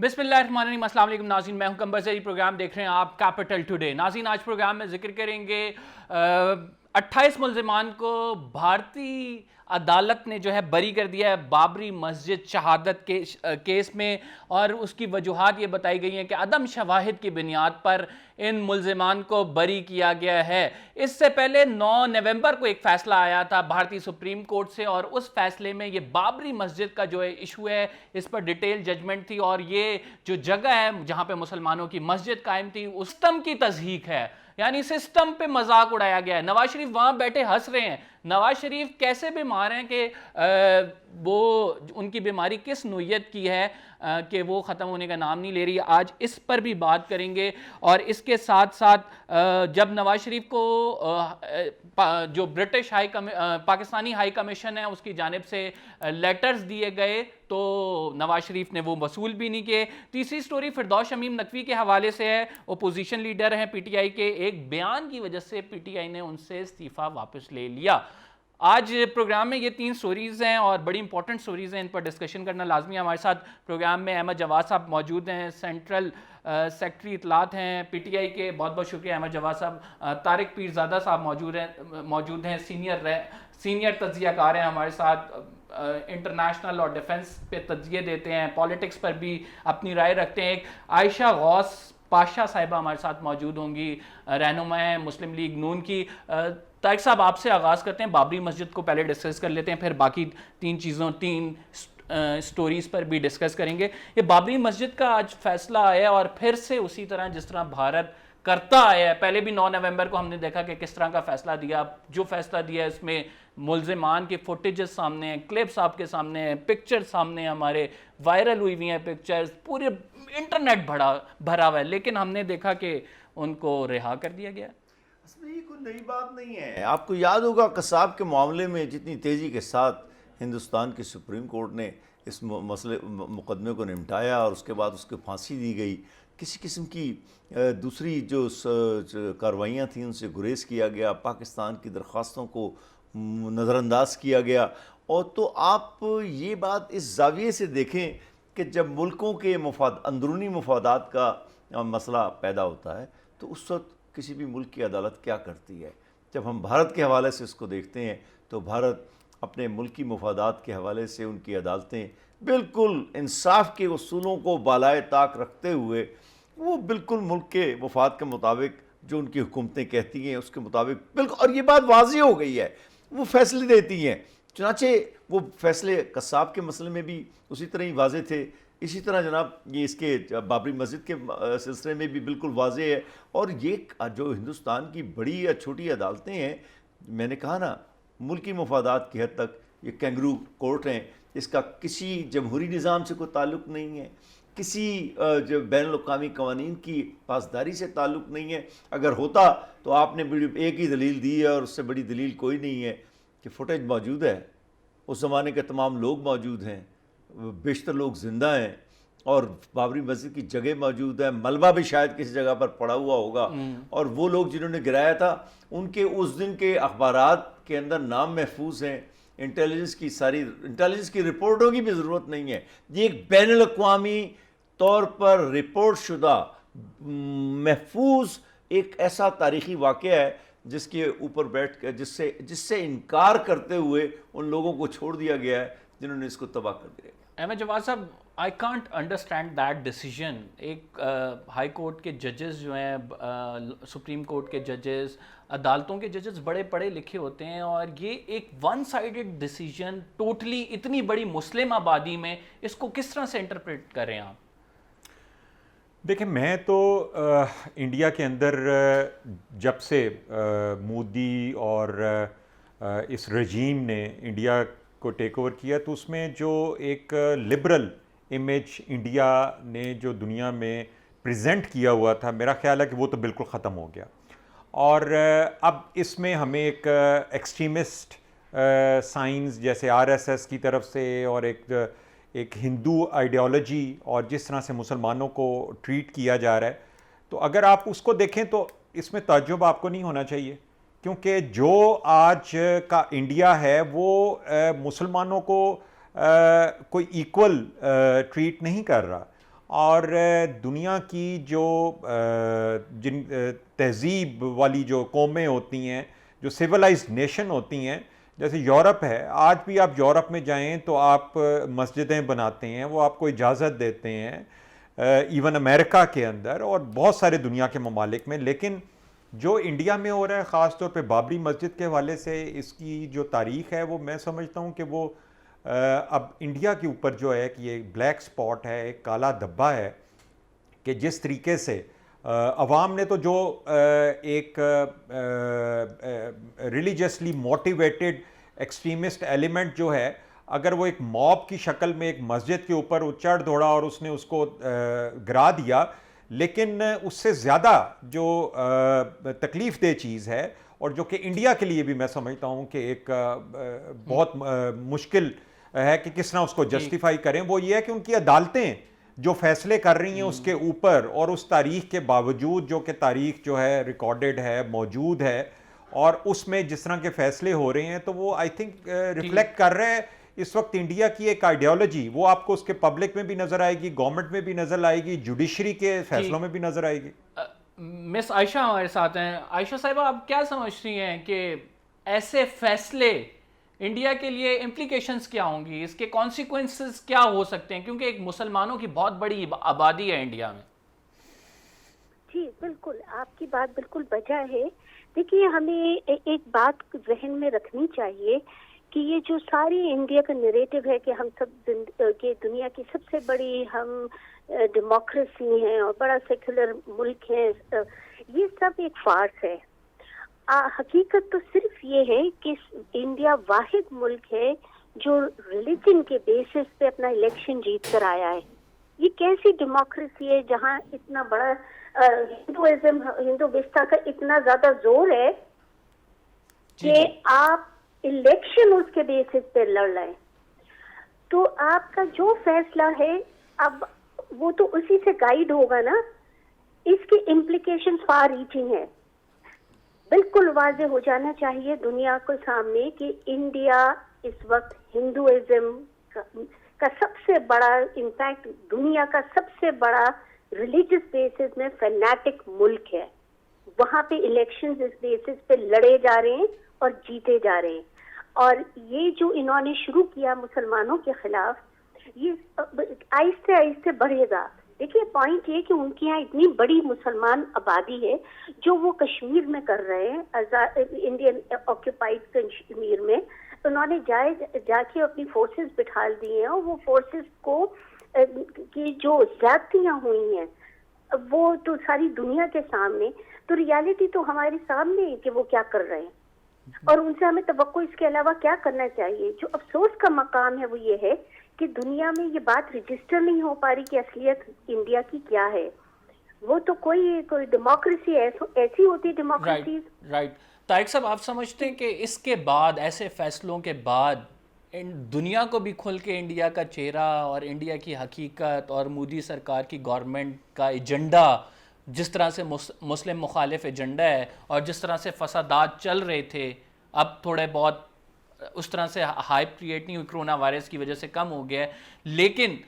बिस्मिल्लाहिर्रहमानिर्रहीम, अस्सलाम वालेकुम नाज़रीन, मैं हूं कंबरसरी। प्रोग्राम देख रहे हैं आप कैपिटल टुडे। नाज़रीन, आज प्रोग्राम में जिक्र करेंगे 28 मुल्ज़िमान को भारतीय अदालत ने जो है बरी कर दिया है बाबरी मस्जिद शहादत के केस में, और उसकी वजूहात ये बताई गई हैं कि अदम शवाहिद की बुनियाद पर इन मुल्ज़िमान को बरी किया गया है। इससे पहले 9 नवंबर को एक फ़ैसला आया था भारतीय सुप्रीम कोर्ट से, और उस फैसले में ये बाबरी मस्जिद का जो है इशू है, इस पर डिटेल जजमेंट थी, और ये जो जगह है जहाँ पे मुसलमानों की मस्जिद कायम थी उस सिस्टम की तज़हीक है, यानी सिस्टम पे मजाक उड़ाया गया है। नवाज शरीफ वहां बैठे हंस रहे हैं। नवाज शरीफ कैसे बीमार हैं कि वो उनकी बीमारी किस नोयत की है कि वो ख़त्म होने का नाम नहीं ले रही। आज इस पर भी बात करेंगे। और इसके साथ साथ जब नवाज शरीफ को जो ब्रिटिश पाकिस्तानी हाई कमीशन है उसकी जानिब से लेटर्स दिए गए, तो नवाज शरीफ ने वो वसूल भी नहीं किए। तीसरी स्टोरी फिरदौस शमीम नकवी के हवाले से है। अपोजिशन लीडर हैं पीटीआई के, एक बयान की वजह से पीटीआई ने उनसे इस्तीफ़ा वापस ले लिया। आज प्रोग्राम में ये 3 स्टोरीज़ हैं और बड़ी इंपॉर्टेंट स्टोरीज़ हैं, इन पर डिस्कशन करना लाजमी है। हमारे साथ प्रोग्राम में अहमद जवाद साहब मौजूद हैं, सेंट्रल सेक्रेटरी इतलात हैं पीटीआई के। बहुत बहुत शुक्रिया अहमद जवाद साहब। तारिक पीरज़ादा साहब मौजूद हैं, सीनियर तज्ज़ियाकार हैं हमारे साथ। इंटरनेशनल और डिफेंस पे तज्ज़िये देते हैं, पॉलिटिक्स पर भी अपनी राय रखते हैं। एक आयशा गौस पाशा साहिबा हमारे साथ मौजूद होंगी, रहनुमा हैं मुस्लिम लीग नून की। तारिक साहब, आपसे आगाज़ करते हैं, बाबरी मस्जिद को पहले डिस्कस कर लेते हैं, फिर बाकी 3 स्टोरीज़ पर भी डिस्कस करेंगे। ये बाबरी मस्जिद का आज फैसला आया और फिर से उसी तरह जिस तरह भारत करता आया है। पहले भी 9 नवंबर को हमने देखा कि किस तरह का फैसला दिया। जो फैसला दिया है इसमें मुल्ज़िमान की फुटेजेस सामने हैं, क्लिप्स आपके सामने हैं, पिक्चर सामने हमारे वायरल हुई हुई हैं, पिक्चर्स पूरे इंटरनेट भरा हुआ है, लेकिन हमने देखा कि उनको रिहा कर दिया गया। इसमें ये कोई नई बात नहीं है। आपको याद होगा कसाब के मामले में जितनी तेज़ी के साथ हिंदुस्तान की सुप्रीम कोर्ट ने इस मुकदमे को निपटाया और उसके बाद उसको फांसी दी गई। किसी किस्म की दूसरी जो कार्रवाइयाँ थीं उनसे गुरेज किया गया, पाकिस्तान की दरख्वास्तों को नज़रअंदाज किया गया। और तो आप ये बात इस जाविये से देखें कि जब मुल्कों के अंदरूनी मफादात का मसला पैदा होता है तो उस वक्त किसी भी मुल्क की अदालत क्या करती है। जब हम भारत के हवाले से इसको देखते हैं तो भारत अपने मुल्की मफादात के हवाले से उनकी अदालतें बिल्कुल इंसाफ के उसूलों को बालाए ताक रखते हुए वो बिल्कुल मुल्क के मफाद के मुताबिक जो उनकी हुकूमतें कहती हैं उसके मुताबिक बिल्कुल, और ये बात वाज़ी हो गई है, वो फैसले देती हैं। चुनाचे वो फैसले कसाब के मसले में भी उसी तरह ही वाज़े थे, इसी तरह जनाब ये इसके बाबरी मस्जिद के सिलसिले में भी बिल्कुल वाज़े है। और ये जो हिंदुस्तान की बड़ी या छोटी अदालतें हैं, मैंने कहा ना, मुल्की मफादात की हद तक ये कैंगरू कोर्ट हैं, इसका किसी जमहूरी निज़ाम से कोई ताल्लुक़ नहीं है, किसी जो बैनुल-अक़वामी क़वानीन की पासदारी से ताल्लुक़ नहीं है। अगर होता तो आपने एक ही दलील दी है और उससे बड़ी दलील कोई नहीं है कि फुटेज मौजूद है, उस ज़माने के तमाम लोग मौजूद हैं, बेशतर लोग ज़िंदा हैं और बाबरी मस्जिद की जगह मौजूद है, मलबा भी शायद किसी जगह पर पड़ा हुआ होगा, और वो लोग जिन्होंने गिराया था उनके उस दिन के अखबारात के अंदर नाम महफूज हैं। इंटेलिजेंस की रिपोर्टों की भी ज़रूरत नहीं है। ये एक बैनुल-अक़वामी तौर पर रिपोर्ट शुदा महफूज एक ऐसा तारीख़ी वाक़या है जिसके ऊपर बैठ कर जिससे इनकार करते हुए उन लोगों को छोड़ दिया गया है जिन्होंने इसको तबाह कर दिया। अहमद जवाद साहब, I can't understand that decision. एक हाई कोर्ट के जजेस जो हैं, सुप्रीम कोर्ट के जजेस, अदालतों के जजेस बड़े पढ़े लिखे होते हैं, और ये एक वन साइडेड डिसीजन टोटली इतनी बड़ी मुस्लिम आबादी में, इसको किस तरह से इंटरप्रेट करें आप? देखिए, मैं तो इंडिया के अंदर जब से मोदी और इस रजीम ने इंडिया को टेक ओवर किया तो उसमें जो एक लिबरल इमेज इंडिया ने जो दुनिया में प्रेजेंट किया हुआ था, मेरा ख्याल है कि वो तो बिल्कुल ख़त्म हो गया। और अब इसमें हमें एक एक्सट्रीमिस्ट साइंस जैसे आरएसएस की तरफ से और एक हिंदू आइडियोलॉजी और जिस तरह से मुसलमानों को ट्रीट किया जा रहा है, तो अगर आप उसको देखें तो इसमें ताज्जुब आपको नहीं होना चाहिए, क्योंकि जो आज का इंडिया है वो मुसलमानों को कोई इक्वल ट्रीट नहीं कर रहा। और दुनिया की जो जिन तहज़ीब वाली जो कौमें होती हैं, जो सिविलाइज्ड नेशन होती हैं, जैसे यूरोप है, आज भी आप यूरोप में जाएं तो आप मस्जिदें बनाते हैं, वो आपको इजाज़त देते हैं, इवन अमेरिका के अंदर और बहुत सारे दुनिया के ममालिक में। लेकिन जो इंडिया में हो रहा है, ख़ास तौर पे बाबरी मस्जिद के हवाले से इसकी जो तारीख़ है, वो मैं समझता हूँ कि वो अब इंडिया के ऊपर जो है कि ये ब्लैक स्पॉट है, एक काला धब्बा है कि जिस तरीके से अवाम ने तो जो एक रिलीजियसली मोटिवेटेड एक्सट्रीमिस्ट एलिमेंट जो है, अगर वो एक मॉब की शक्ल में एक मस्जिद के ऊपर चढ़ दौड़ा और उसने उसको गिरा दिया, लेकिन उससे ज़्यादा जो तकलीफ़ दह चीज़ है और जो कि इंडिया के लिए भी मैं समझता हूँ कि एक बहुत मुश्किल है कि किस तरह उसको जस्टिफाई करें, वो ये है कि उनकी अदालतें जो फैसले कर रही हैं उसके ऊपर और उस तारीख के बावजूद, जो कि तारीख जो है रिकॉर्डेड है, मौजूद है, और उसमें जिस तरह के फैसले हो रहे हैं, तो वो आई थिंक रिफ्लेक्ट कर रहे हैं इस वक्त इंडिया की एक आइडियोलॉजी। वो आपको उसके पब्लिक में भी नजर आएगी, गवर्नमेंट में भी नजर आएगी, जुडिशरी के फैसलों में भी नजर आएगी। मिस आयशा हमारे साथ हैं। आयशा साहिबा, आप क्या समझती हैं कि ऐसे फैसले इंडिया के लिए इम्प्लीकेशंस क्या होंगी, इसके कॉन्सिक्वेंसेस क्या हो सकते हैं, क्योंकि एक मुसलमानों की बहुत बड़ी आबादी है इंडिया में। जी बिल्कुल, आपकी बात बिल्कुल वजह है। देखिए, हमें एक बात जहन में रखनी चाहिए कि ये जो सारी इंडिया का नैरेटिव है कि हम सब के दुनिया की सबसे बड़ी हम डेमोक्रेसी हैं और बड़ा सेक्युलर मुल्क है, ये सब एक फार्स है। हकीकत तो सिर्फ ये है कि इंडिया वाहिद मुल्क है जो रिलीजन के बेसिस पे अपना इलेक्शन जीत कर आया है। ये कैसी डेमोक्रेसी है जहाँ इतना बड़ा हिंदुइज्म, हिंदुविस्ता का इतना ज्यादा जोर है कि आप इलेक्शन उसके बेसिस पे लड़ रहे हैं। तो आपका जो फैसला है अब वो तो उसी से गाइड होगा ना। इसके इम्प्लीकेशन फार रीचिंग है। बिल्कुल वाजे हो जाना चाहिए दुनिया को सामने कि इंडिया इस वक्त हिंदुइज्म का सबसे बड़ा, इनफैक्ट दुनिया का सबसे बड़ा रिलीजियस बेसिस में फैनेटिक मुल्क है। वहां पे इलेक्शंस इस बेसिस पे लड़े जा रहे हैं और जीते जा रहे हैं। और ये जो इन्होंने शुरू किया मुसलमानों के खिलाफ, ये आहिस्ते आहिस्ते बढ़ेगा। देखिए, पॉइंट ये कि उनके यहाँ इतनी बड़ी मुसलमान आबादी है जो वो कश्मीर में कर रहे हैं, इंडियन ऑक्यूपाइड कश्मीर में उन्होंने जाके अपनी फोर्सेस बिठा दी हैं और वो फोर्सेस को की जो ज्यादतियां हुई हैं वो तो सारी दुनिया के सामने, तो रियलिटी तो हमारे सामने है कि वो क्या कर रहे हैं और उनसे हमें तवक्को इसके अलावा क्या करना चाहिए। जो अफसोस का मकाम है वो ये है कि दुनिया में ये बात रजिस्टर नहीं हो पा रही कि असलियत इंडिया की क्या है। वो तो कोई डेमोक्रेसी ऐसी होती है डेमोक्रेसी। राइट। तारिक साहब, आप समझते हैं कि इसके बाद, ऐसे फैसलों के बाद, दुनिया को भी खुल के इंडिया का चेहरा और इंडिया की हकीकत और मोदी सरकार की गवर्नमेंट का एजेंडा, जिस तरह से मुस्लिम मुखालिफ एजेंडा है और जिस तरह से फसादात चल रहे थे, अब थोड़े बहुत उस तरह से हाइप क्रिएट नहीं हुई, कोरोना वायरस की वजह से कम हो गया है, लेकिन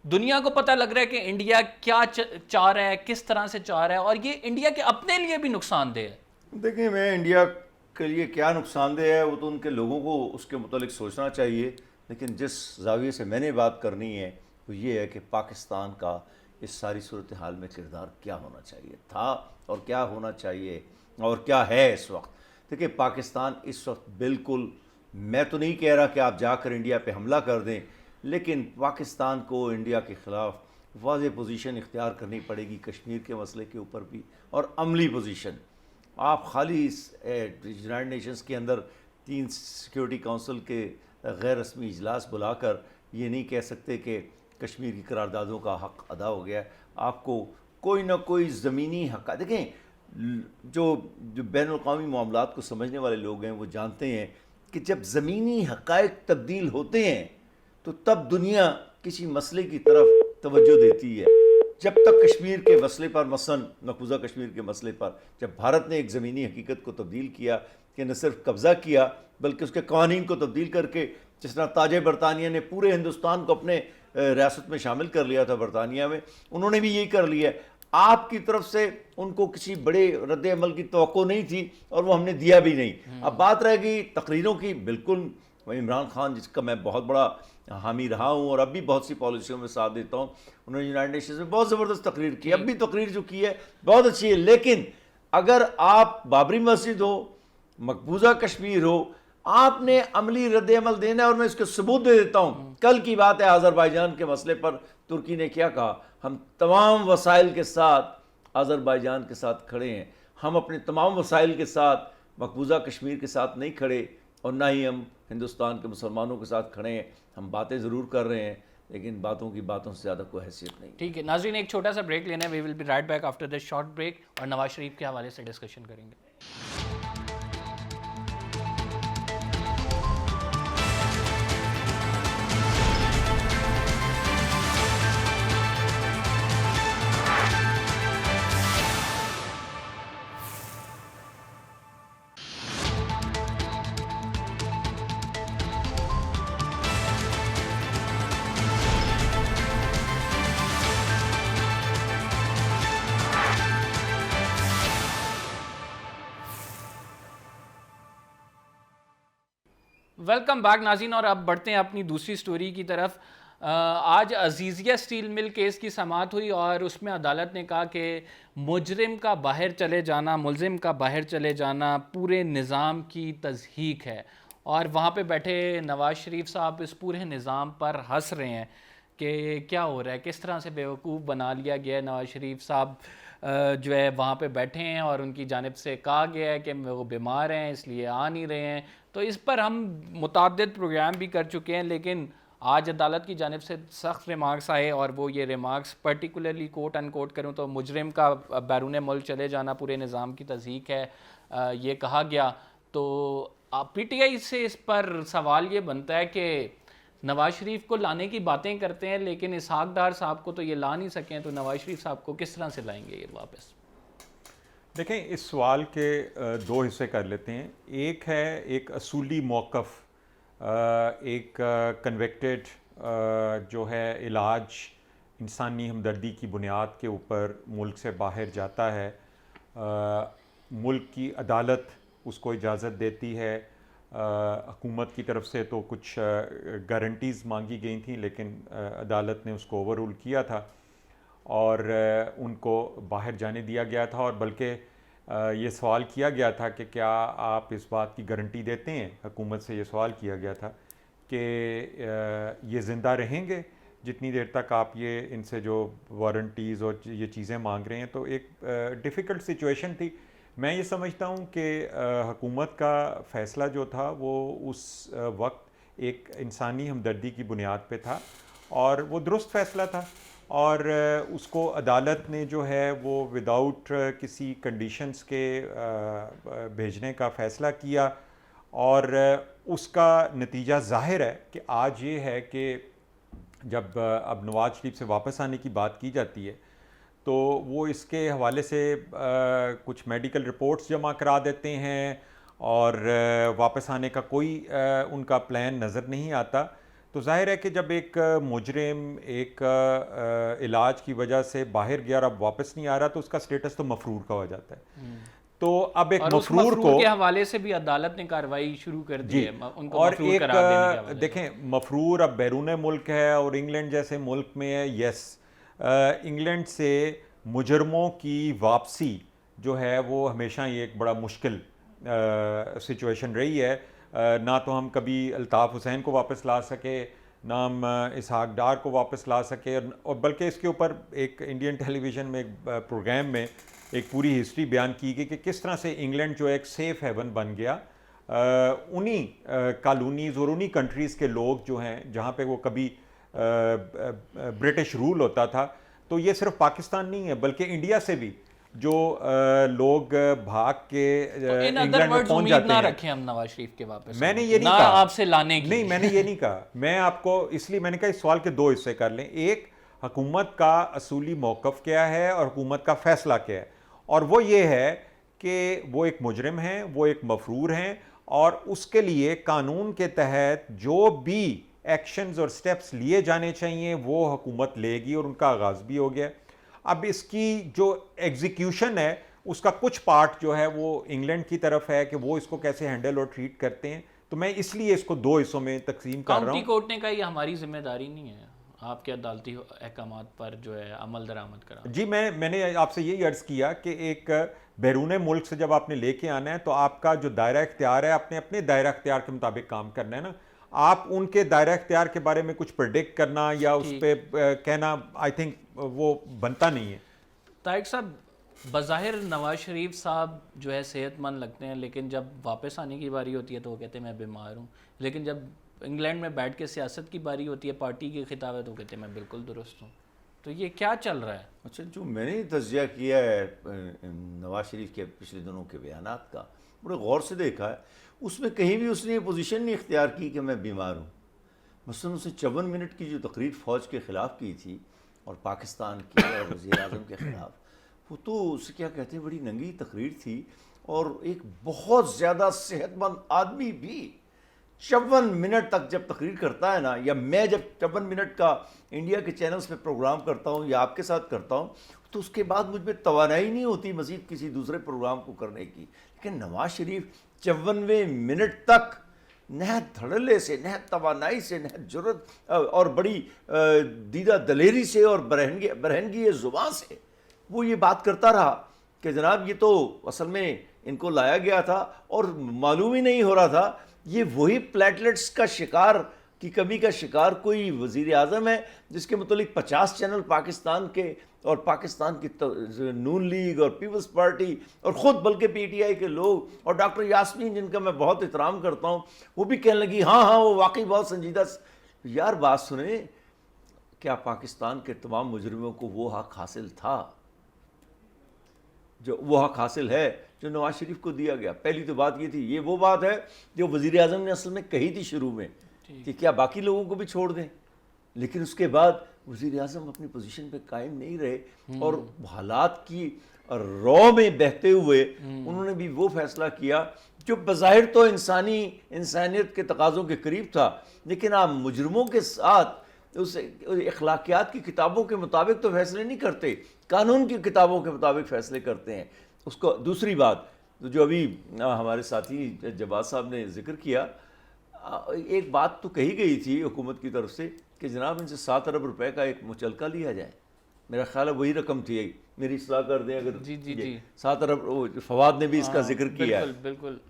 दुनिया को पता लग रहा है कि इंडिया क्या चाह रहा है, किस तरह से चाह रहा है, और ये इंडिया के अपने लिए भी नुकसानदेह है। देखिए, मैं इंडिया के लिए क्या नुकसानदेह है वो तो उनके लोगों को उसके मुतालिक सोचना चाहिए, लेकिन जिस जाविये से मैंने बात करनी है वो ये है कि पाकिस्तान का इस सारी सूरत हाल में किरदार क्या होना चाहिए था और क्या होना चाहिए और क्या है इस वक्त। देखिए, पाकिस्तान इस वक्त बिल्कुल, मैं तो नहीं कह रहा कि आप जाकर इंडिया पे हमला कर दें, लेकिन पाकिस्तान को इंडिया के ख़िलाफ़ वाज़ेह पोजीशन इख्तियार करनी पड़ेगी कश्मीर के मसले के ऊपर भी, और अमली पोजीशन। आप खाली यूनाइटेड नेशंस के अंदर 3 सिक्योरिटी काउंसिल के गैर रस्मी इजलास बुलाकर ये नहीं कह सकते कि कश्मीर की करारदादों का हक़ अदा हो गया है। आपको कोई ना कोई ज़मीनी हक़, देखें जो बैनुल-अक़वामी मामलात को समझने वाले लोग हैं वो जानते हैं कि जब ज़मीनी हक़ाइक़ तब्दील होते हैं तो तब दुनिया किसी मसले की तरफ तवज्जो देती है। जब तक कश्मीर के मसले पर, मसलन मकबूजा कश्मीर के मसले पर, जब भारत ने एक ज़मीनी हकीकत को तब्दील किया कि न सिर्फ कब्ज़ा किया बल्कि उसके कवानीन को तब्दील करके, जिस तरह ताज बरतानिया ने पूरे हिंदुस्तान को अपने रियासत में शामिल कर लिया था बरतानिया में, उन्होंने भी यही कर लिया है। आपकी तरफ से उनको किसी बड़े रद्द अमल की तवक्को नहीं थी और वो हमने दिया भी नहीं। अब बात रह गई तकरीरों की, बिल्कुल इमरान खान जिसका मैं बहुत बड़ा हामी रहा हूँ और अब भी बहुत सी पॉलिसियों में साथ देता हूँ, उन्होंने यूनाइटेड नेशंस में बहुत ज़बरदस्त तकरीर की, अब भी तकरीर जो की है बहुत अच्छी है। लेकिन अगर आप बाबरी मस्जिद हो, मकबूजा कश्मीर हो, आपने अमली रद्द अमल देना है और मैं इसके सबूत दे देता हूँ। कल की बात है, आज़रबाईजान के मसले पर तुर्की ने क्या कहा, हम तमाम वसाइल के साथ आज़रबाईजान के साथ खड़े हैं, हम अपने तमाम वसाइल के साथ मकबूजा कश्मीर के साथ नहीं खड़े और ना ही हम हिंदुस्तान के मुसलमानों के साथ खड़े हैं। हम बातें ज़रूर कर रहे हैं लेकिन बातों की बातों से ज़्यादा कोई हैसियत नहीं। ठीक है नाज़रीन, एक छोटा सा ब्रेक लेना है। We will be right back after this short break और नवाज शरीफ के हवाले से डिस्कशन करेंगे। वेलकम बैक नाज़रीन, और अब बढ़ते हैं अपनी दूसरी स्टोरी की तरफ। आज अजीज़िया स्टील मिल केस की समाअत हुई और उसमें अदालत ने कहा कि मुजरिम का बाहर चले जाना, मुलजिम का बाहर चले जाना पूरे निज़ाम की तज़हीक है। और वहाँ पे बैठे नवाज़ शरीफ साहब इस पूरे निज़ाम पर हंस रहे हैं कि क्या हो रहा है, किस तरह से बेवकूफ़ बना लिया गया है। नवाज़ शरीफ साहब जो है वहाँ पे बैठे हैं और उनकी जानिब से कहा गया है कि वो बीमार हैं इसलिए आ नहीं रहे हैं। तो इस पर हम मुतअद्दिद प्रोग्राम भी कर चुके हैं, लेकिन आज अदालत की जानिब से सख्त रिमार्क्स आए और वो ये रिमार्क्स पर्टिकुलरली कोट अनकोट करूँ तो मुजरिम का बैरून मुल्क चले जाना पूरे निज़ाम की तज़हीक है, ये कहा गया। तो PTI से इस पर सवाल ये बनता है कि नवाज शरीफ को लाने की बातें करते हैं लेकिन इसहाक डार साहब को तो ये ला नहीं सकें, तो नवाज शरीफ साहब को किस तरह से लाएंगे ये वापस? देखें, इस सवाल के दो हिस्से कर लेते हैं। एक है एक असूली मौक़िफ़, एक कन्विक्टेड जो है इलाज इंसानी हमदर्दी की बुनियाद के ऊपर मुल्क से बाहर जाता है, मुल्क की अदालत उसको इजाज़त देती है। हुकूमत की तरफ से तो कुछ गारंटीज़ मांगी गई थी लेकिन अदालत ने उसको ओवर रूल किया था और उनको बाहर जाने दिया गया था। और बल्कि ये सवाल किया गया था कि क्या आप इस बात की गारंटी देते हैं, हुकूमत से ये सवाल किया गया था कि ये ज़िंदा रहेंगे जितनी देर तक आप ये इनसे जो वारंटीज़ और ये चीज़ें मांग रहे हैं। तो एक डिफ़िकल्ट सिचुएशन थी। मैं ये समझता हूँ कि हुकूमत का फ़ैसला जो था वो उस वक्त एक इंसानी हमदर्दी की बुनियाद पे था और वो दुरुस्त फ़ैसला था और उसको अदालत ने जो है वो विदाउट किसी कंडीशंस के भेजने का फ़ैसला किया और उसका नतीजा ज़ाहिर है कि आज ये है कि जब अब नवाज शरीफ से वापस आने की बात की जाती है तो वो इसके हवाले से कुछ मेडिकल रिपोर्ट्स जमा करा देते हैं और वापस आने का कोई उनका प्लान नज़र नहीं आता। तो जाहिर है कि जब एक मुजरिम एक इलाज की वजह से बाहर गया और अब वापस नहीं आ रहा तो उसका स्टेटस तो मफरूर का हो जाता है। तो अब एक मफरूर को के हवाले से भी अदालत ने कार्रवाई शुरू कर दी है उनको और मफरूर एक करार देने के हवाले से। देखें, मफरूर अब बैरून मुल्क है और इंग्लैंड जैसे मुल्क में है। यस, इंग्लैंड से मुजरमों की वापसी जो है वो हमेशा ही एक बड़ा मुश्किल सिचुएशन रही है। ना तो हम कभी अल्ताफ़ हुसैन को वापस ला सके, ना हम इसहाक डार को वापस ला सके, और बल्कि इसके ऊपर एक इंडियन टेलीविज़न में एक प्रोग्राम में एक पूरी हिस्ट्री बयान की गई कि किस तरह से इंग्लैंड जो एक सेफ़ हेवन बन गया उन्हीं कॉलोनीज़ और उन्हीं कंट्रीज़ के लोग जो हैं जहाँ पे वो कभी ब्रिटिश रूल होता था। तो ये सिर्फ पाकिस्तान नहीं है बल्कि इंडिया से भी जो लोग भाग के इंग्लैंड में पहुंच जाते हैं। रखें हम नवाज शरीफ के वापस, मैंने ये नहीं ना कहा आपसे लाने की। नहीं, मैंने ये नहीं कहा। मैं आपको इसलिए मैंने कहा इस सवाल के दो हिस्से कर लें। एक, हुकूमत का असूली मौक़िफ़ क्या है और हुकूमत का फ़ैसला क्या है, और वो ये है कि वो एक मुजरिम हैं, वो एक मफरूर हैं और उसके लिए कानून के तहत जो भी एक्शंस और स्टेप्स लिए जाने चाहिए वो हुकूमत लेगी और उनका आगाज़ भी हो गया। अब इसकी जो एग्जीक्यूशन है उसका कुछ पार्ट जो है वो इंग्लैंड की तरफ है कि वो इसको कैसे हैंडल और ट्रीट करते हैं, तो मैं इसलिए इसको दो हिस्सों में तकसीम कर रहा काउंटी हूँ। कोर्ट ने कहा ये हमारी जिम्मेदारी नहीं है आपके अदालती अहकामात पर जो है अमल दरामद करा। जी मैंने आपसे यही अर्ज़ किया कि एक बैरून मुल्क से जब आपने लेके आना है तो आपका जो दायरा इख्तियार है आपने अपने दायरा इख्तियार के मुताबिक काम करना है ना। आप उनके दायरा इख्तियार के बारे में कुछ प्रेडिक्ट करना या उस पर कहना आई थिंक वो बनता नहीं है। तारिक साहब, बज़ाहिर नवाज शरीफ साहब जो है सेहतमंद लगते हैं, लेकिन जब वापस आने की बारी होती है तो वो कहते हैं मैं बीमार हूँ, लेकिन जब इंग्लैंड में बैठ के सियासत की बारी होती है, पार्टी की खिताब है, तो कहते हैं मैं बिल्कुल दुरुस्त हूँ। तो ये क्या चल रहा है? अच्छा, जो मैंने तजिया किया है नवाज शरीफ के पिछले दिनों के बयानात का, बड़े गौर से देखा है, उसमें कहीं भी उसने ये पोजीशन नहीं इख्तियार की कि मैं बीमार हूँ। मसलन उसने 54 मिनट की जो तकरीर फ़ौज के ख़िलाफ़ की थी और पाकिस्तान की और वज़ीर आज़म के ख़िलाफ़, वो तो उसे क्या कहते हैं बड़ी नंगी तकरीर थी। और एक बहुत ज़्यादा सेहतमंद आदमी भी 54 मिनट तक जब तकरीर करता है ना, या मैं जब 54 मिनट का इंडिया के चैनल्स पे प्रोग्राम करता हूँ या आपके साथ करता हूँ, तो उसके बाद मुझ में तवानाई नहीं होती मज़ीद किसी दूसरे प्रोग्राम को करने की। लेकिन नवाज शरीफ 54वें मिनट तक नहत धड़ल्ले से, नहत तवानाई से, नहत जुर्रत और बड़ी दीदा दलेरी से और बरहनगी ज़ुबान से वो ये बात करता रहा कि जनाब ये तो असल में इनको लाया गया था और मालूम ही नहीं हो रहा था ये वही प्लेटलेट्स का शिकार की कमी का शिकार कोई वज़ीर आज़म है जिसके मुतालिक 50 चैनल पाकिस्तान के और पाकिस्तान की नून लीग और पीपल्स पार्टी और ख़ुद बल्कि पीटीआई के लोग और डॉक्टर यास्मीन जिनका मैं बहुत एहतराम करता हूँ, वो भी कहने लगी हाँ हाँ वो वाकई बहुत संजीदा। यार बात सुने, क्या पाकिस्तान के तमाम मुजरिमों को वो हक हासिल था जो वो हक हासिल है जो नवाज शरीफ को दिया गया? पहली तो बात ये थी, ये वो बात है जो वज़ीर आज़म ने असल में कही थी शुरू में कि क्या बाकी लोगों को भी छोड़ दें, लेकिन उसके बाद वज़ीर आज़म अपनी पोजीशन पे कायम नहीं रहे और हालात की रौ में बहते हुए उन्होंने भी वो फैसला किया जो बज़ाहिर तो इंसानियत के तकाज़ों के करीब था, लेकिन आप मुजरिमों के साथ उस अखलाकियात की किताबों के मुताबिक तो फैसले नहीं करते, कानून की किताबों के मुताबिक फ़ैसले करते हैं। उसको दूसरी बात जो अभी हमारे साथी जवाद साहब ने जिक्र किया, एक बात तो कही गई थी हुकूमत की तरफ से कि जनाब इनसे 7 अरब रुपए का एक मुचलका लिया जाए। मेरा ख्याल है वही रकम थी, मेरी इस्लाह कर दें अगर। जी 7 अरब, फवाद ने भी इसका जिक्र किया है, बिल्कुल,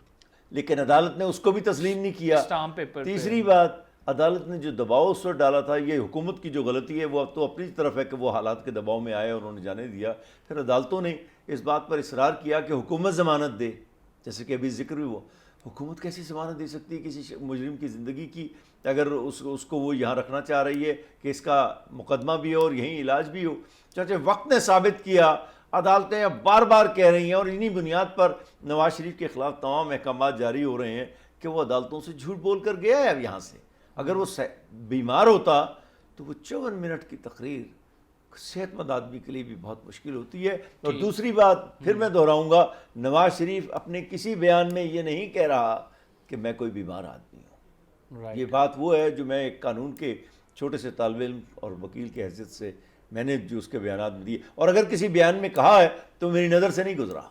लेकिन अदालत ने उसको भी तस्लीम नहीं किया। Stamp paper. तीसरी बात, अदालत ने जो दबाव उस पर डाला था, ये हुकूमत की जो गलती है वो अब तो अपनी तरफ है कि वो हालात के दबाव में आए और उन्होंने जाने दिया। फिर अदालतों ने इस बात पर इसरार किया कि हुकूमत ज़मानत दे, जैसे कि अभी जिक्र भी वो हुकूमत कैसी ज़मानत दे सकती है किसी मुजरिम की ज़िंदगी की, अगर उसको वो यहाँ रखना चाह रही है कि इसका मुकदमा भी हो और यहीं इलाज भी हो। चाहे वक्त ने साबित किया, अदालतें अब बार बार कह रही हैं और इन्हीं बुनियाद पर नवाज शरीफ के ख़िलाफ़ तमाम अहकाम जारी हो रहे हैं कि वो अदालतों से झूठ बोल कर गया है अब यहाँ से। अगर वो बीमार होता तो वो 54 मिनट की तकरीर सेहतमंद आदमी के लिए भी बहुत मुश्किल होती है। और दूसरी बात फिर मैं दोहराऊंगा, नवाज शरीफ अपने किसी बयान में ये नहीं कह रहा कि मैं कोई बीमार आदमी हूँ। ये बात वो है जो मैं एक कानून के छोटे से तालिब इल्म और वकील की हैसियत से मैंने जो उसके बयान में दिए, और अगर किसी बयान में कहा है तो मेरी नज़र से नहीं गुजरा।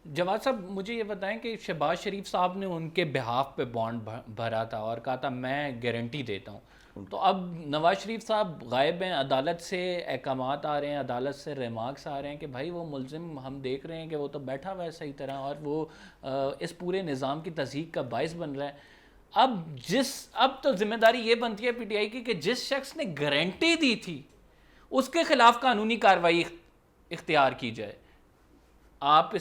जवाद साहब, मुझे ये बताएं कि शहबाज शरीफ साहब ने उनके बिहाफ पे बॉन्ड भरा था और कहा था मैं गारंटी देता हूँ, तो अब नवाज शरीफ साहब गायब हैं, अदालत से अहकामात आ रहे हैं, अदालत से रिमार्क्स आ रहे हैं कि भाई वो मुलजिम हम देख रहे हैं कि वो तो बैठा हुआ है सही तरह और वो इस पूरे निज़ाम की तज़हीक का बाइस बन रहा है। अब तो जिम्मेदारी ये बनती है पीटीआई की कि जिस शख्स ने गारंटी दी थी उसके खिलाफ कानूनी कार्रवाई इख्तियार की जाए। आप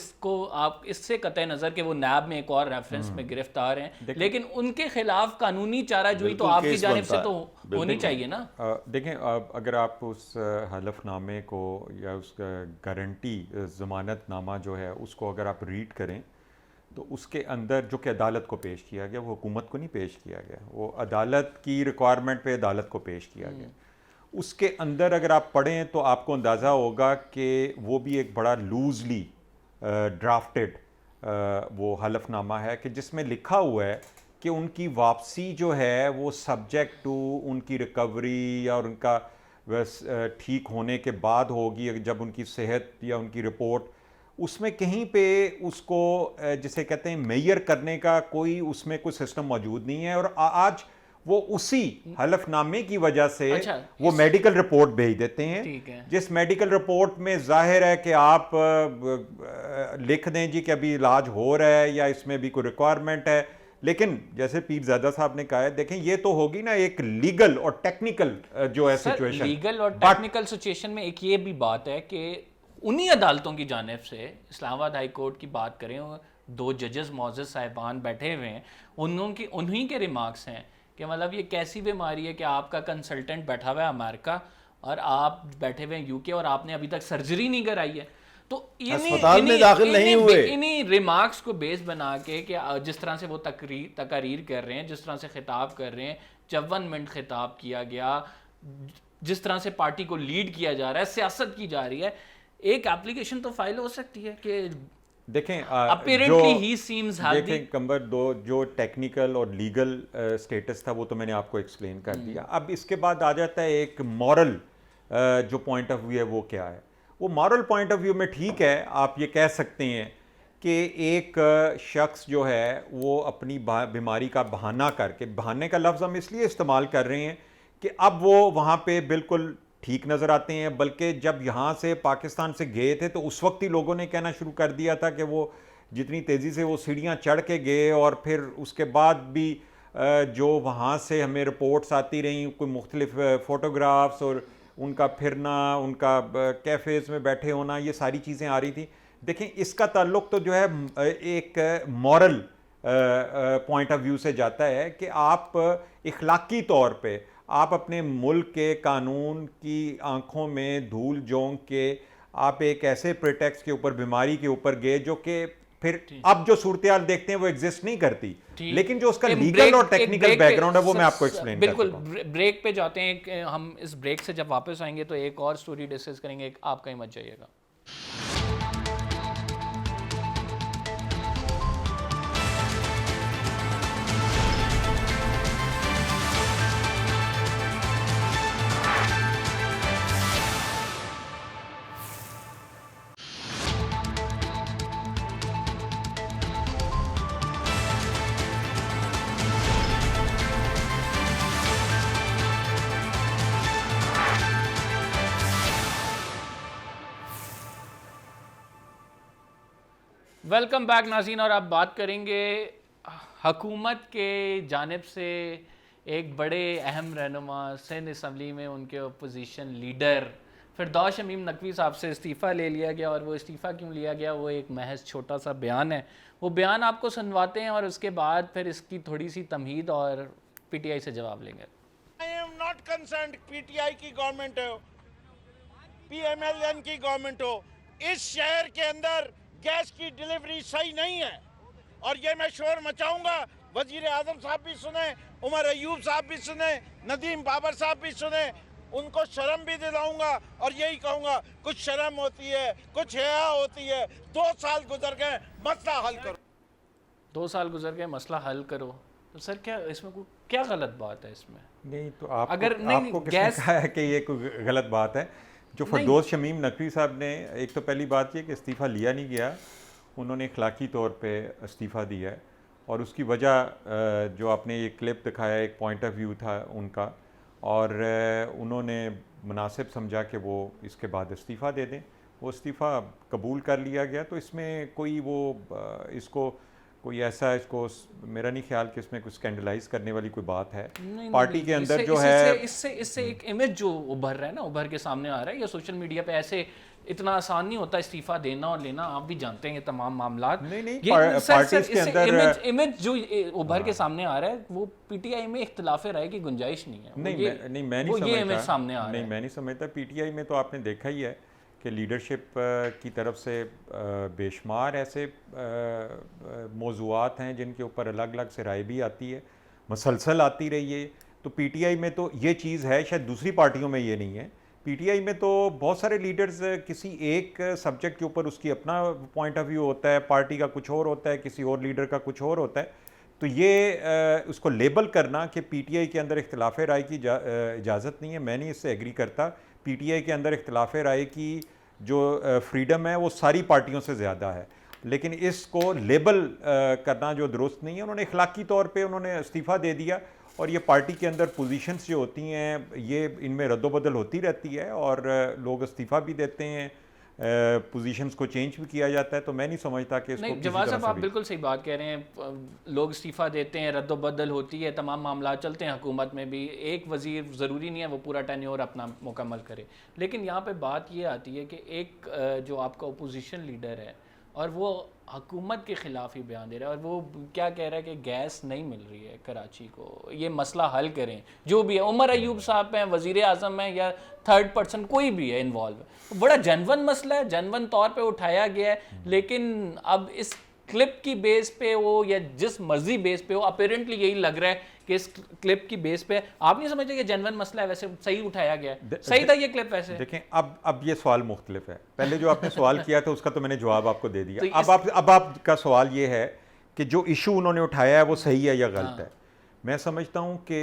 इससे कतई नज़र कि वो नैब में एक और रेफरेंस में गिरफ्तार हैं, लेकिन उनके खिलाफ कानूनी चाराजोई तो आपकी जानिब से तो होनी चाहिए ना। देखें, अगर आप उस हलफनामे को या उस गारंटी ज़मानतनामा जो है उसको अगर आप रीड करें तो उसके अंदर जो कि अदालत को पेश किया गया वो हुकूमत को नहीं पेश किया गया, वो अदालत की रिक्वायरमेंट पे अदालत को पेश किया गया। उसके अंदर अगर आप पढ़ें तो आपको अंदाज़ा होगा कि वो भी एक बड़ा लूजली ड्राफ्टेड वो हलफनामा है कि जिसमें लिखा हुआ है कि उनकी वापसी जो है वो सब्जेक्ट टू उनकी रिकवरी या उनका बस ठीक होने के बाद होगी, जब उनकी सेहत या उनकी रिपोर्ट, उसमें कहीं पे उसको जिसे कहते हैं मेजर करने का कोई उसमें कोई सिस्टम मौजूद नहीं है। और आज वो उसी हलफनामे की वजह से वो मेडिकल रिपोर्ट भेज देते हैं, जिस मेडिकल रिपोर्ट में जाहिर है कि आप लिख दें जी कि अभी इलाज हो रहा है या इसमें भी कोई रिक्वायरमेंट है, लेकिन जैसे पीरजादा साहब ने कहा है, देखें ये तो होगी ना एक लीगल और टेक्निकल जो है सिचुएशन। लीगल और टेक्निकल सिचुएशन में एक ये भी बात है कि उन्हीं अदालतों की जानिब से, इस्लामाबाद हाई कोर्ट की बात करें, 2 जजेस मौजूद साहिबान बैठे हुए हैं, उन्हीं के रिमार्क्स हैं कि मतलब ये कैसी बीमारी है कि आपका कंसल्टेंट बैठा हुआ है अमेरिका और आप बैठे हुए हैं यूके और आपने अभी तक सर्जरी नहीं कराई है। तो अस्पताल में दाखिल नहीं हुए। इन्हीं रिमार्क्स को बेस बना के कि जिस तरह से वो तकारीर कर रहे हैं, जिस तरह से खिताब कर रहे हैं, 54 मिनट खिताब किया गया, जिस तरह से पार्टी को लीड किया जा रहा है, सियासत की जा रही है, एक एप्लीकेशन तो फाइल हो सकती है कि देखें अपीरेंटली ही सीम्स हेल्दी। देखें कंबर, दो जो टेक्निकल और लीगल स्टेटस था वो तो मैंने आपको एक्सप्लेन कर दिया। अब इसके बाद आ जाता है एक मॉरल जो पॉइंट ऑफ व्यू है वो क्या है। वो मॉरल पॉइंट ऑफ व्यू में ठीक है, आप ये कह सकते हैं कि एक शख्स जो है वो अपनी बीमारी का बहाना करके, बहाने का लफ्ज़ हम इसलिए इस्तेमाल कर रहे हैं कि अब वो वहाँ पे बिल्कुल ठीक नज़र आते हैं, बल्कि जब यहाँ से पाकिस्तान से गए थे तो उस वक्त ही लोगों ने कहना शुरू कर दिया था कि वो जितनी तेज़ी से वो सीढ़ियाँ चढ़ के गए, और फिर उसके बाद भी जो वहाँ से हमें रिपोर्ट्स आती रहीं, कोई मुख्तलिफ फ़ोटोग्राफ्स और उनका फिरना, उनका कैफ़ेज़ में बैठे होना, ये सारी चीज़ें आ रही थी। देखें इसका ताल्लुक़ तो जो है एक मॉरल पॉइंट ऑफ व्यू से जाता है कि आप इखलाकी तौर पे आप अपने मुल्क के कानून की आंखों में धूल झोंक के आप एक ऐसे प्रिटेक्स्ट के ऊपर, बीमारी के ऊपर गए जो कि फिर अब जो सूरत देखते हैं वो एग्जिस्ट नहीं करती, लेकिन जो उसका लीगल और टेक्निकल बैकग्राउंड है वो मैं आपको एक्सप्लेन बिल्कुल। ब्रेक पे जाते हैं, हम इस ब्रेक से जब वापस आएंगे तो एक और स्टोरी डिस्कस करेंगे, आप कहीं मत जाइएगा। वेलकम बैक नाज़रीन, और अब बात करेंगे हुकूमत के जानिब से एक बड़े अहम रहनुमा सिंध असम्बली में उनके अपोजिशन लीडर फिरदौस शमीम नकवी साहब से इस्तीफ़ा ले लिया गया। और वो इस्तीफ़ा क्यों लिया गया, वो एक महज छोटा सा बयान है, वो बयान आपको सुनवाते हैं और उसके बाद फिर इसकी थोड़ी सी तमहीद और पीटीआई से जवाब लेंगे। I am not concerned PTI की गवर्नमेंट हो, पीएमएलएन की गवर्नमेंट हो, इस शहर के अंदर गैस की डिलीवरी सही नहीं है और ये मैं शोर मचाऊंगा। वजीर आजम साहब भी सुने, उमर अयूब साहब भी सुने, नदीम बाबर साहब भी सुने, उनको शर्म भी दिलाऊंगा और यही कहूंगा कुछ शर्म होती है, कुछ हया होती है। 2 साल गुजर गए, मसला हल करो। 2 साल गुजर गए, मसला हल करो। तो सर क्या इसमें क्या गलत बात है इसमें? नहीं तो आपको, अगर आपको किसने कहा है कि ये कोई गलत बात है? जो फिरदौस शमीम नकवी साहब ने, एक तो पहली बात ये कि इस्तीफ़ा लिया नहीं गया, उन्होंने इखलाकी तौर पे इस्तीफ़ा दिया है। और उसकी वजह जो आपने ये क्लिप दिखाया, एक पॉइंट ऑफ व्यू था उनका, और उन्होंने मुनासिब समझा कि वो इसके बाद इस्तीफ़ा दे दें। वो इस्तीफ़ा कबूल कर लिया गया, तो इसमें कोई वो इसको कोई ऐसा, इसको मेरा नहीं ख्याल कि इसमें कुछ स्कैंडलाइज करने वाली कोई बात है। पार्टी के अंदर जो है इससे एक इमेज जो उभर रहा है ना, उभर के सामने आ रहा है, या सोशल मीडिया पे ऐसे इतना आसान नहीं होता इस्तीफा देना और लेना, आप भी जानते हैं ये तमाम मामला। पार्टीज के अंदर इमेज जो उभर के सामने आ रहा है वो पीटीआई में इख्तिलाफ राय की गुंजाइश नहीं है। नहीं मैं नहीं समझता, ये इमेज सामने आ रहा है। नहीं मैं नहीं समझता। पीटीआई में तो आपने देखा ही है कि लीडरशिप की तरफ से बेशुमार ऐसे मौज़ूआत हैं जिनके ऊपर अलग अलग से राय भी आती है, मसलसल आती रही है। तो पीटीआई में तो ये चीज़ है, शायद दूसरी पार्टियों में ये नहीं है। पीटीआई में तो बहुत सारे लीडर्स किसी एक सब्जेक्ट के ऊपर उसकी अपना पॉइंट ऑफ व्यू होता है, पार्टी का कुछ और होता है, किसी और लीडर का कुछ और होता है। तो ये उसको लेबल करना कि पीटीआई के अंदर इख्तिलाफ राय की इजाज़त नहीं है, मैं नहीं इससे एग्री करता। पीटीआई के अंदर इख्तिलाफ राय की जो फ्रीडम है वो सारी पार्टियों से ज़्यादा है, लेकिन इसको लेबल करना जो दुरुस्त नहीं है। उन्होंने इखलाकी तौर पे उन्होंने इस्तीफ़ा दे दिया, और ये पार्टी के अंदर पोजीशंस जो होती हैं ये इनमें रद्दोबदल होती रहती है, और लोग इस्तीफ़ा भी देते हैं, पोजीशंस को चेंज भी किया जाता है। तो मैं नहीं समझता कि इसको नहीं, किसी जवाब तरह साहब से आप भी- बिल्कुल सही बात कह रहे हैं। लोग इस्तीफ़ा देते हैं, रद्दोबदल होती है, तमाम मामला चलते हैं हुकूमत में भी। एक वज़ीर ज़रूरी नहीं है वो पूरा टेन्योर अपना मुकम्मल करे, लेकिन यहाँ पे बात ये आती है कि एक जो आपका अपोजिशन लीडर है और वो हुकूमत के ख़िलाफ़ ही बयान दे रहा है, और वो क्या कह रहा है कि गैस नहीं मिल रही है कराची को, ये मसला हल करें। जो भी है, उमर अयूब साहब हैं, वज़ीर आज़म हैं, या थर्ड पर्सन कोई भी है इन्वॉल्व, तो बड़ा जनवन मसला है, जनवन तौर पे उठाया गया है। लेकिन अब इस क्लिप की बेस पे हो या जिस मर्जी बेस पे हो, अपेरेंटली यही लग रहा है कि इस क्लिप की बेस पे आप नहीं समझते कि जनवन मसला है, वैसे सही उठाया गया है, सही था ये क्लिप वैसे। देखें, अब ये सवाल मुख्तलिफ है। पहले जो आपने सवाल किया था उसका तो मैंने जवाब आपको दे दिया। तो अब आपका सवाल ये है कि जो इशू उन्होंने उठाया है वो सही है या गलत है। मैं समझता हूँ कि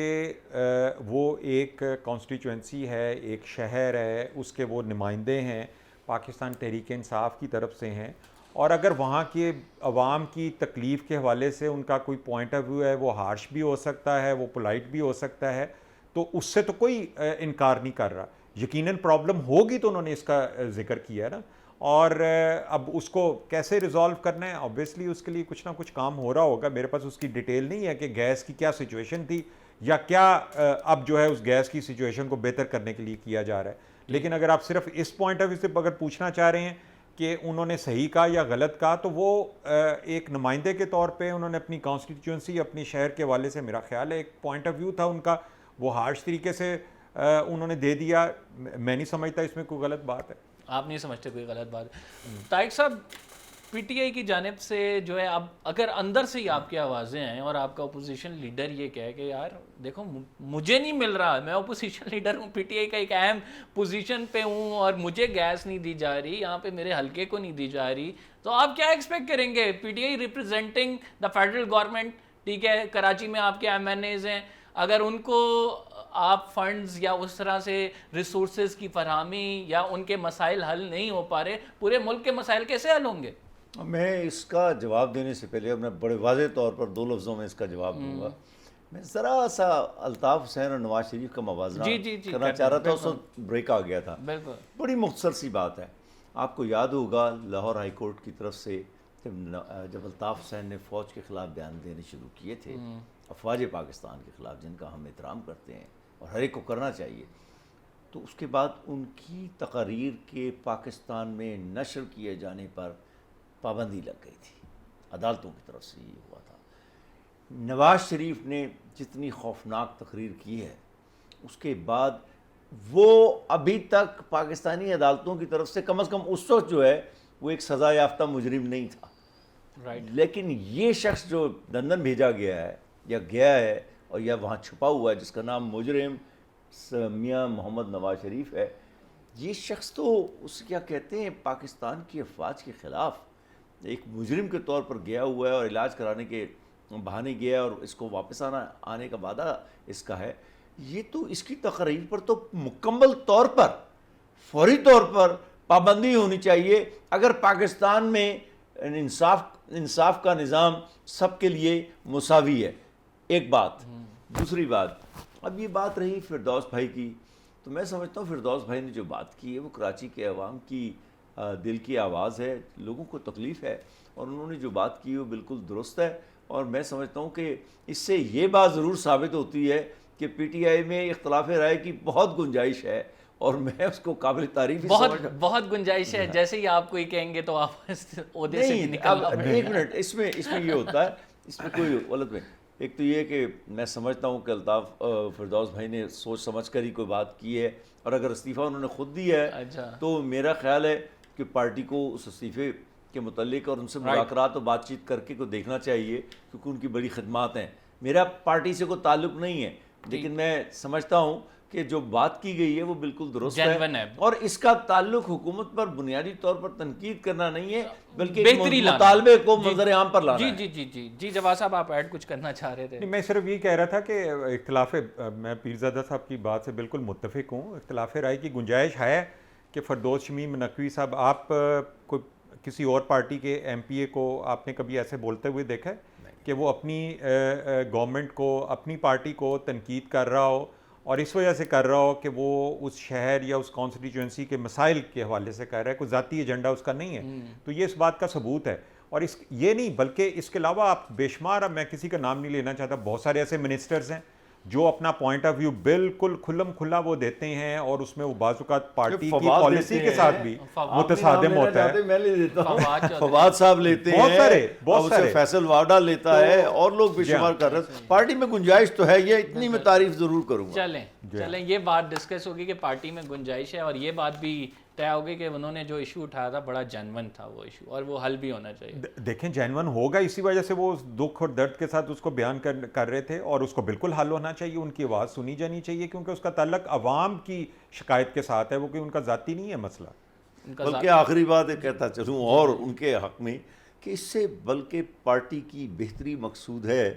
वो एक कॉन्स्टिट्यूंसी है, एक शहर है, उसके वो नुमाइंदे हैं, पाकिस्तान तहरीक इंसाफ की तरफ से हैं, और अगर वहाँ के अवाम की तकलीफ़ के हवाले से उनका कोई पॉइंट ऑफ व्यू है, वो हार्श भी हो सकता है, वो पोलाइट भी हो सकता है, तो उससे तो कोई इनकार नहीं कर रहा। यकीनन प्रॉब्लम होगी तो उन्होंने इसका जिक्र किया ना, और अब उसको कैसे रिजॉल्व करना है, ऑब्वियसली उसके लिए कुछ ना कुछ काम हो रहा होगा। मेरे पास उसकी डिटेल नहीं है कि गैस की क्या सिचुएशन थी या क्या अब जो है उस गैस की सिचुएशन को बेहतर करने के लिए किया जा रहा है। लेकिन अगर आप सिर्फ इस पॉइंट ऑफ व्यू से अगर पूछना चाह रहे हैं कि उन्होंने सही कहा या गलत कहा, तो वो एक नुमाइंदे के तौर पे उन्होंने अपनी कॉन्स्टिट्यूंसी, अपनी शहर के हवाले से मेरा ख्याल है एक पॉइंट ऑफ व्यू था उनका, वो हार्श तरीके से उन्होंने दे दिया। मैं नहीं समझता इसमें कोई गलत बात है। आप नहीं समझते कोई गलत बात है। तारिक साहब, पीटीआई की जानिब से जो है, अब अगर अंदर से ही आपकी आवाज़ें हैं और आपका अपोजिशन लीडर ये कहे कि यार देखो मुझे नहीं मिल रहा, मैं अपोजिशन लीडर हूँ, पीटीआई का एक अहम पोजीशन पे हूँ और मुझे गैस नहीं दी जा रही, यहाँ पे मेरे हलके को नहीं दी जा रही, तो आप क्या एक्सपेक्ट करेंगे? PTI representing the federal government, ठीक है, कराची में आपके एमएनएज हैं, अगर उनको आप फंड्स या उस तरह से रिसोर्सेज की फरहमी या उनके मसाइल हल नहीं हो पा रहे, पूरे मुल्क के मसाइल कैसे हल होंगे? मैं इसका जवाब देने से पहले मैं बड़े वाज़ेह तौर पर 2 लफ्ज़ों में इसका जवाब दूंगा। मैं ज़रा सा अल्ताफ़ हुसैन और नवाज शरीफ का मवाजना जी, करना चाह रहा था, उस वक्त ब्रेक आ गया था। बिल्कुल। बड़ी मुख्तसर सी बात है। आपको याद होगा लाहौर हाई कोर्ट की तरफ से जब अल्ताफ़ हुसैन ने फ़ौज के ख़िलाफ़ बयान देने शुरू किए थे, अफवाज पाकिस्तान के ख़िलाफ़, जिनका हम एहतराम करते हैं और हर एक को करना चाहिए, तो उसके बाद उनकी तकारीर के पाकिस्तान में नशर किए जाने पर पाबंदी लग गई थी। अदालतों की तरफ से ये हुआ था। नवाज शरीफ ने जितनी खौफनाक तकरीर की है, उसके बाद वो अभी तक पाकिस्तानी अदालतों की तरफ से कम उस वक्त जो है वो एक सज़ा याफ्ता मुजरिम नहीं था। राइट। लेकिन ये शख्स जो लंदन भेजा गया है या गया है और या वहाँ छुपा हुआ है, जिसका नाम मुजरिम मियाँ मोहम्मद नवाज शरीफ है, ये शख्स तो उस क्या कहते हैं पाकिस्तान की अफवाज के ख़िलाफ़ एक मुजरिम के तौर पर गया हुआ है और इलाज कराने के बहाने गया और इसको वापस आने का वादा इसका है। ये तो इसकी तकरीर पर तो मुकम्मल तौर पर फौरी तौर पर पाबंदी होनी चाहिए। अगर पाकिस्तान में इंसाफ का निज़ाम सबके लिए मुसावी है, एक बात। दूसरी बात, अब ये बात रही फिरदौस भाई की, तो मैं समझता हूँ फिरदौस भाई ने जो बात की है वो कराची के अवाम की दिल की आवाज़ है, लोगों को तकलीफ़ है, और उन्होंने जो बात की वो बिल्कुल दुरुस्त है। और मैं समझता हूँ कि इससे ये बात ज़रूर साबित होती है कि पीटीआई में इख्तलाफ राय की बहुत गुंजाइश है, और मैं उसको काबिल तारीफ बहुत गुंजाइश है। जैसे ही आप कोई कहेंगे तो आप ओहदे से भी निकल। एक मिनट, इसमें ये होता है, इसमें कोई गलत नहीं। एक तो ये कि मैं समझता हूँ कि अल्ताफ़ फिरदौस भाई ने सोच समझ कर ही कोई बात की है, और अगर इस्तीफ़ा उन्होंने खुद दिया है, अच्छा, तो मेरा ख्याल है कि पार्टी को उस इस्तीफ़े के मुतल्लिक और उनसे मुज़ाकरात और बातचीत करके को देखना चाहिए, क्योंकि उनकी बड़ी खिदमात हैं। मेरा पार्टी से कोई ताल्लुक़ नहीं है, लेकिन मैं समझता हूँ कि जो बात की गई है वो बिल्कुल दुरुस्त Genuine है। और इसका ताल्लुक हुकूमत पर बुनियादी तौर पर तनकीद करना नहीं है, बल्कि एक बेहतरी लाना। मुतालबे को मंजर आम पर लाना जी है। जी जी जी जी जवाब साहब, आप ऐड कुछ करना चाह रहे थे? नहीं, मैं सिर्फ ये कह रहा था कि इख्तिलाफ, मैं पीरज़ादा साहब की बात से बिल्कुल मुत्तफिक हूँ। इख्तिलाफ राय की गुंजाइश है कि फरदौस शमीम नकवी साहब, आप कोई किसी और पार्टी के MPA को आपने कभी ऐसे बोलते हुए देखा है कि वो अपनी गवर्नमेंट को, अपनी पार्टी को तनकीद कर रहा हो और इस वजह से कर रहा हो कि वो उस शहर या उस कॉन्स्टिट्यूंसी के मसाइल के हवाले से कर रहा है, कोई ज़ाती एजेंडा उसका नहीं है? तो ये इस बात का सबूत है। और इस ये नहीं, बल्कि इसके अलावा आप बेशुमार, अब मैं किसी का नाम नहीं लेना चाहता, बहुत सारे ऐसे मिनिस्टर्स हैं जो अपना पॉइंट ऑफ व्यू बिल्कुल खुल्लम खुला वो देते हैं और उसमें वो बाज़-औक़ात पार्टी की फवाद पॉलिसी देते के हैं। साथ भी मुतसादिम होता है। मैं ले देता हूं। फवाद चौधरी। फवाद साहब लेते हैं, बहुत सारे। फैसल वाडा लेता है और लोग बेशुमार कर रहे हैं। पार्टी में गुंजाइश तो है, ये इतनी मैं तारीफ जरूर करूंगा। चलें ये बात डिस्कस होगी कि पार्टी में गुंजाइश है, और ये बात भी तय होगी कि उन्होंने जो इशू उठाया था बड़ा जेन्युइन था वो इशू, और वो हल भी होना चाहिए। देखें, जेन्युइन होगा, इसी वजह से वो उस दुख और दर्द के साथ उसको बयान कर रहे थे, और उसको बिल्कुल हल होना चाहिए, उनकी आवाज़ सुनी जानी चाहिए, क्योंकि उसका ताल्लुक अवाम की शिकायत के साथ है, वो कोई उनका ज़ाती नहीं है मसला। बल्कि आखिरी बात ये कहता चलूँ और उनके हक में कि इससे बल्कि पार्टी की बेहतरी मकसूद है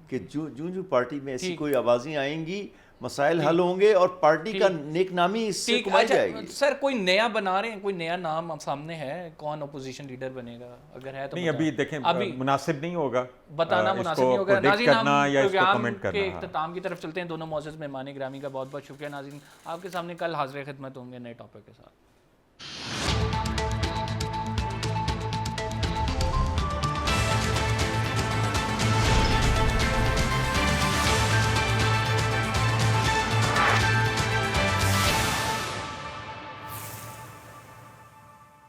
कि जो पार्टी में ऐसी कोई आवाज़ें आएंगी, मसाइल हल होंगे और पार्टी का नेकनामी इससे कमाई जाएगी। सर, कोई नया बना रहे हैं, कोई नया नाम सामने है? कौन अपोजिशन लीडर बनेगा? अगर है तो नहीं, अभी देखें, अभी मुनासिब नहीं होगा बताना, मुनासिब नहीं होगा। नाज़रीन, हम या इसको प्रोग्राम कमेंट के करना। इख्तिताम की तरफ चलते हैं। दोनों मोअज़्ज़ज़ मेहमान गिरामी का बहुत बहुत शुक्रिया। नाज़रीन, आपके सामने कल हाज़िर खिदमत होंगे नए टॉपिक के साथ।